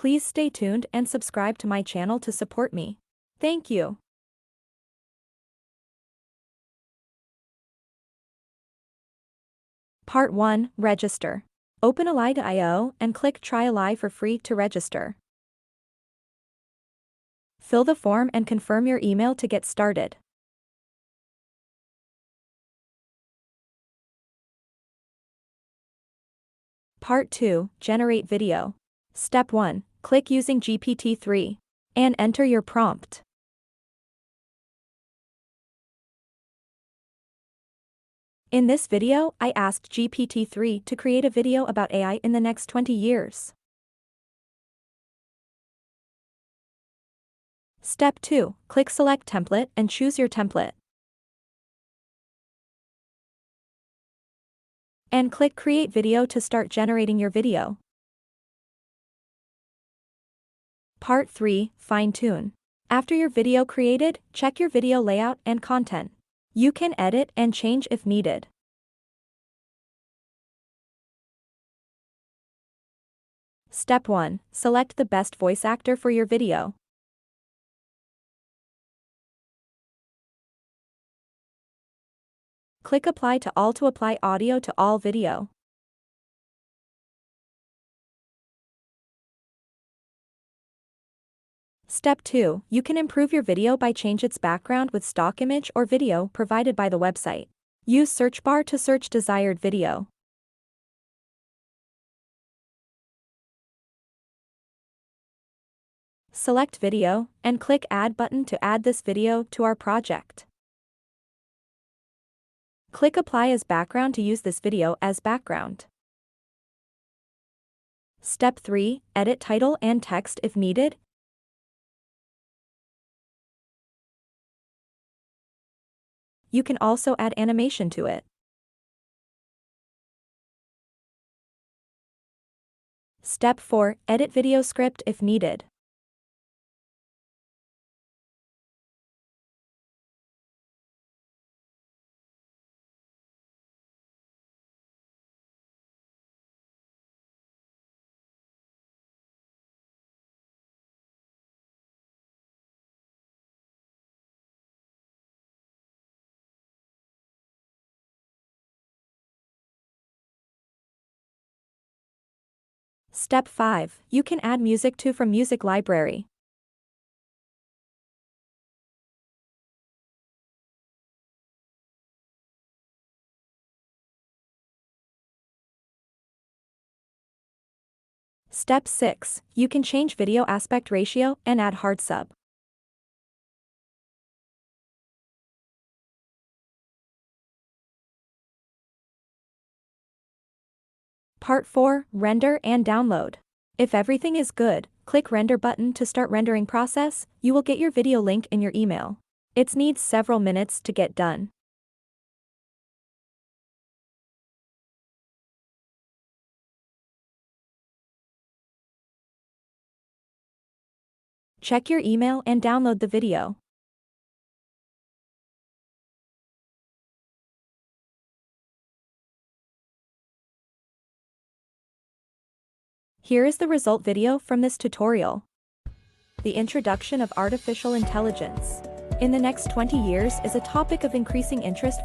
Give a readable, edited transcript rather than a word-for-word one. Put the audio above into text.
Please stay tuned and subscribe to my channel to support me. Thank you. Part 1. Register. Open Ally.io and click Try Ally for free to register. Fill the form and confirm your email to get started. Part 2. Generate video. Step 1. Click using GPT-3 and enter your prompt. In this video, I asked GPT-3 to create a video about AI in the next 20 years. Step 2. Click Select Template and choose your template. And click Create Video to start generating your video. Part 3. Fine-tune. After your video created, check your video layout and content. You can edit and change if needed. Step 1. Select the best voice actor for your video. Click Apply to All to apply audio to all video. Step 2. You can improve your video by change its background with stock image or video provided by the website. Use search bar to search desired video. Select Video, and click Add button to add this video to our project. Click Apply as background to use this video as background. Step 3. Edit title and text if needed. You can also add animation to it. Step 4. Edit video script if needed. Step 5. You can add music to from music library. Step 6. You can change video aspect ratio and add hard sub. Part 4. Render and download. If everything is good, click Render button to start rendering process. You will get your video link in your email. It needs several minutes to get done. Check your email and download the video. Here is the result video from this tutorial. The introduction of artificial intelligence in the next 20 years is a topic of increasing interest